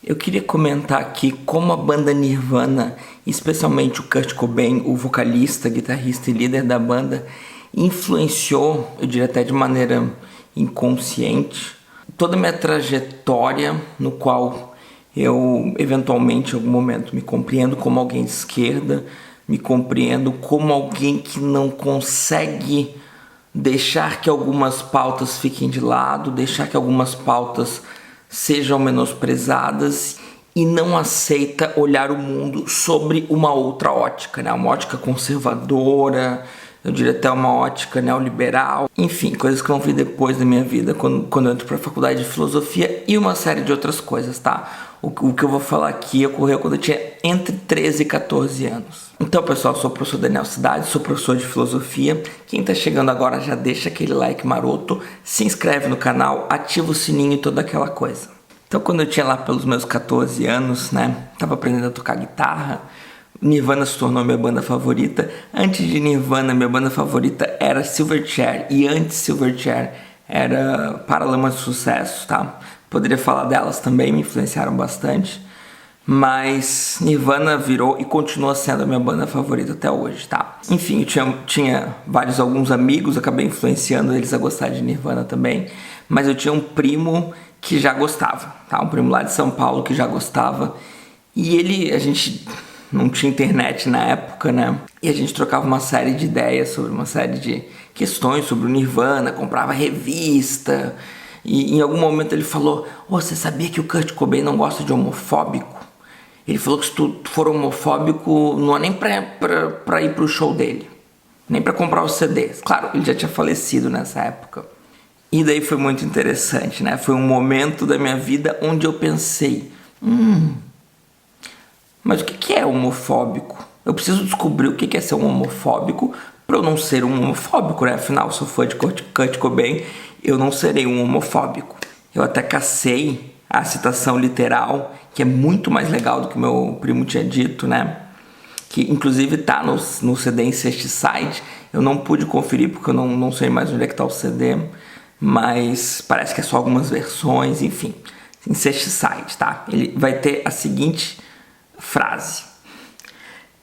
Eu queria comentar aqui como a banda Nirvana, especialmente o Kurt Cobain, o vocalista, guitarrista e líder da banda, influenciou, eu diria até de maneira inconsciente, toda a minha trajetória, no qual eu eventualmente em algum momento me compreendo como alguém de esquerda, me compreendo como alguém que não consegue deixar que algumas pautas fiquem de lado, deixar que algumas pautas sejam menosprezadas e não aceita olhar o mundo sobre uma outra ótica, né? Uma ótica conservadora, eu diria até uma ótica neoliberal, enfim, coisas que vão vir depois da minha vida, quando eu entro para a faculdade de filosofia e uma série de outras coisas, tá? O que eu vou falar aqui ocorreu quando eu tinha entre 13 e 14 anos. Então, pessoal, eu sou o professor Daniel Cidade, sou professor de filosofia. Quem tá chegando agora já deixa aquele like maroto, se inscreve no canal, ativa o sininho e toda aquela coisa. Então, quando eu tinha lá pelos meus 14 anos, né, tava aprendendo a tocar guitarra, Nirvana se tornou minha banda favorita. Antes de Nirvana, minha banda favorita era Silverchair, e antes Silverchair era Paralamas de Sucesso, tá? Poderia falar delas também, me influenciaram bastante, mas Nirvana virou e continua sendo a minha banda favorita até hoje, tá? Enfim, eu tinha alguns amigos, acabei influenciando eles a gostar de Nirvana também, mas eu tinha um primo que já gostava, tá? Um primo lá de São Paulo que já gostava, e a gente não tinha internet na época, né? E a gente trocava uma série de ideias sobre uma série de questões sobre o Nirvana, comprava revista. E em algum momento ele falou: você sabia que o Kurt Cobain não gosta de homofóbico? Ele falou que se tu for homofóbico, não é nem pra ir pro show dele, nem pra comprar os CDs. Claro, ele já tinha falecido nessa época. E daí foi muito interessante, né? Foi um momento da minha vida onde eu pensei: mas o que é homofóbico? Eu preciso descobrir o que é ser um homofóbico para eu não ser um homofóbico, né? Afinal, se eu for de Kurt Cobain, eu não serei um homofóbico. Eu até cacei a citação literal, que é muito mais legal do que o meu primo tinha dito, né? Que inclusive tá no CD Incesticide. Eu não pude conferir porque eu não sei mais onde é que tá o CD, mas parece que é só algumas versões, enfim. Incesticide, tá? Ele vai ter a seguinte frase: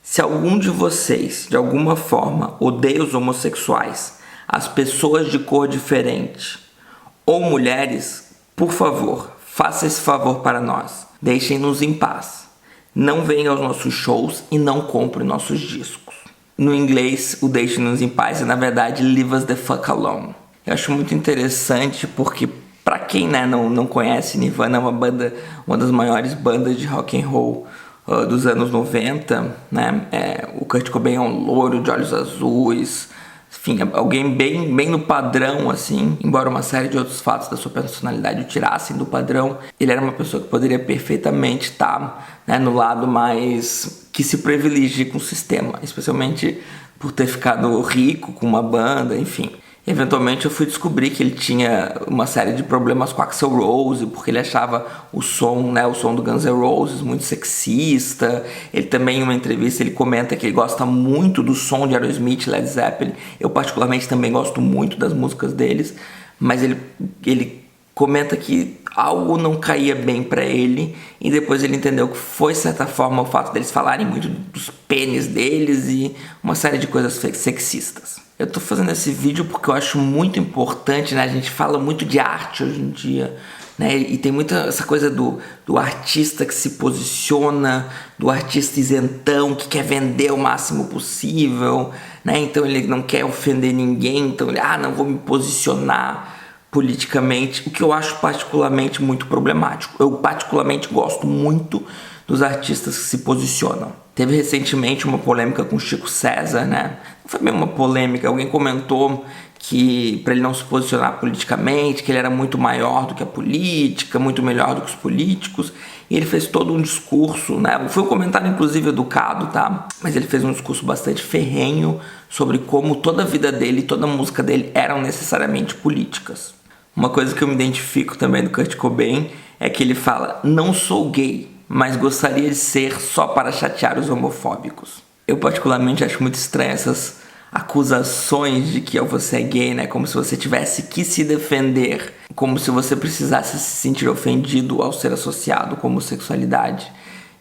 se algum de vocês, de alguma forma, odeia os homossexuais, as pessoas de cor diferente ou mulheres, por favor, faça esse favor para nós. Deixem-nos em paz. Não venham aos nossos shows e não comprem nossos discos. No inglês, o deixem-nos em paz é, na verdade, leave us the fuck alone. Eu acho muito interessante porque, para quem, né, não conhece, Nirvana é uma das maiores bandas de rock and roll dos anos 90, né? O Kurt Cobain é um loiro de olhos azuis, enfim, alguém bem no padrão, assim, embora uma série de outros fatos da sua personalidade o tirassem do padrão. Ele era uma pessoa que poderia perfeitamente estar, né, no lado mais que se privilegia com o sistema, especialmente por ter ficado rico com uma banda, enfim. Eventualmente eu fui descobrir que ele tinha uma série de problemas com Axl Rose, porque ele achava o som do Guns N' Roses muito sexista. Ele também, em uma entrevista, ele comenta que ele gosta muito do som de Aerosmith e Led Zeppelin. Eu particularmente também gosto muito das músicas deles, mas ele comenta que algo não caía bem pra ele, e depois ele entendeu que foi, de certa forma, o fato deles falarem muito dos pênis deles e uma série de coisas sexistas. Eu tô fazendo esse vídeo porque eu acho muito importante, né? A gente fala muito de arte hoje em dia, né? E tem muita essa coisa do artista que se posiciona, do artista isentão, que quer vender o máximo possível, né? Então ele não quer ofender ninguém, então ele, não vou me posicionar politicamente, o que eu acho particularmente muito problemático. Eu particularmente gosto muito dos artistas que se posicionam. Teve recentemente uma polêmica com o Chico César, né? Não foi bem uma polêmica, alguém comentou que para ele não se posicionar politicamente, que ele era muito maior do que a política, muito melhor do que os políticos, e ele fez todo um discurso, né? Foi um comentário inclusive educado, tá? Mas ele fez um discurso bastante ferrenho sobre como toda a vida dele, toda a música dele eram necessariamente políticas. Uma coisa que eu me identifico também do Kurt Cobain é que ele fala: não sou gay, mas gostaria de ser só para chatear os homofóbicos. Eu particularmente acho muito estranho essas acusações de que você é gay, né? Como se você tivesse que se defender, como se você precisasse se sentir ofendido ao ser associado com homossexualidade.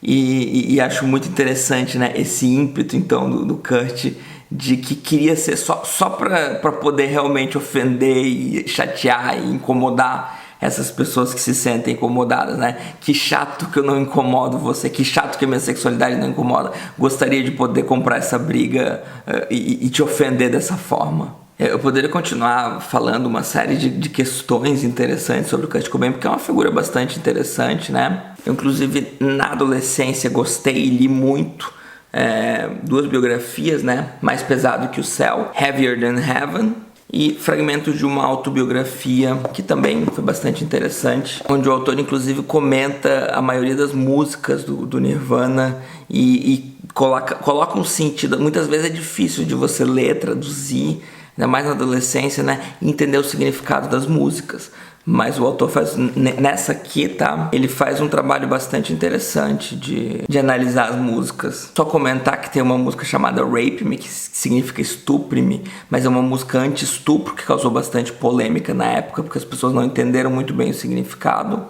E acho muito interessante, né, esse ímpeto então do Kurt de que queria ser só pra poder realmente ofender e chatear e incomodar essas pessoas que se sentem incomodadas, né? Que chato que eu não incomodo você, que chato que a minha sexualidade não incomoda. Gostaria de poder comprar essa briga e te ofender dessa forma. Eu poderia continuar falando uma série de questões interessantes sobre o Kurt Cobain, porque é uma figura bastante interessante, né? Eu, inclusive, na adolescência gostei e li muito duas biografias, né? Mais Pesado que o Céu, Heavier Than Heaven, e fragmentos de uma autobiografia que também foi bastante interessante, onde o autor inclusive comenta a maioria das músicas do Nirvana e coloca um sentido. Muitas vezes é difícil de você ler, traduzir, ainda mais na adolescência, né, entender o significado das músicas. Mas o autor faz, nessa aqui, tá? Ele faz um trabalho bastante interessante de analisar as músicas. Só comentar que tem uma música chamada Rape Me, que significa estupre-me, mas é uma música anti-estupro, que causou bastante polêmica na época, porque as pessoas não entenderam muito bem o significado.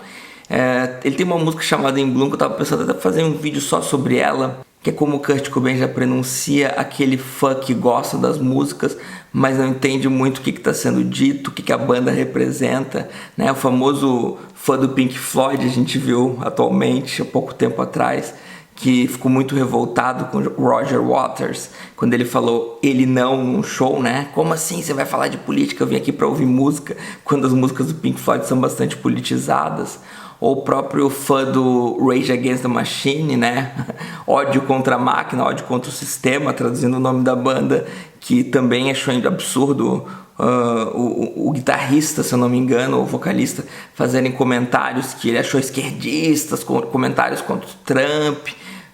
Ele tem uma música chamada In Bloom, que eu tava pensando até fazer um vídeo só sobre ela, que é como o Kurt Cobain já pronuncia aquele fã que gosta das músicas, mas não entende muito o que está sendo dito, o que a banda representa, né? O famoso fã do Pink Floyd, a gente viu atualmente, há pouco tempo atrás, que ficou muito revoltado com Roger Waters, quando ele falou ele não num show, né? Como assim você vai falar de política? Eu vim aqui para ouvir música, quando as músicas do Pink Floyd são bastante politizadas. Ou o próprio fã do Rage Against the Machine, né? Ódio contra a máquina, ódio contra o sistema, traduzindo o nome da banda, que também achou absurdo o guitarrista, se eu não me engano, o vocalista, fazerem comentários que ele achou esquerdistas, comentários contra o Trump,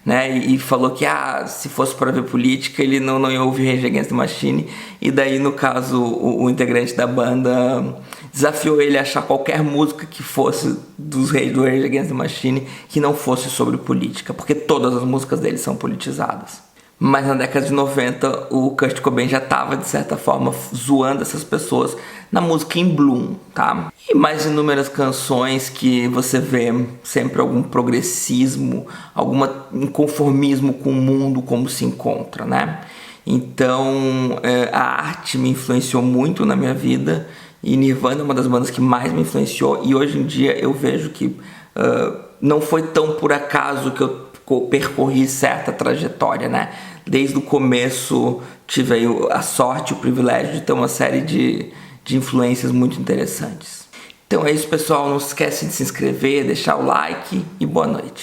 né? E falou que se fosse para ver política ele não ia ouvir Rage Against the Machine. E daí, no caso, o integrante da banda desafiou ele a achar qualquer música que fosse do Rage Against the Machine que não fosse sobre política, porque todas as músicas dele são politizadas. Mas na década de 90 o Kurt Cobain já estava, de certa forma, zoando essas pessoas na música In Bloom, tá? E mais inúmeras canções que você vê sempre algum progressismo, algum inconformismo com o mundo como se encontra, né? Então a arte me influenciou muito na minha vida, e Nirvana é uma das bandas que mais me influenciou, e hoje em dia eu vejo que não foi tão por acaso que eu percorri certa trajetória, né? Desde o começo tive aí a sorte, o privilégio de ter uma série de influências muito interessantes. Então é isso, pessoal. Não se esquece de se inscrever, deixar o like e boa noite.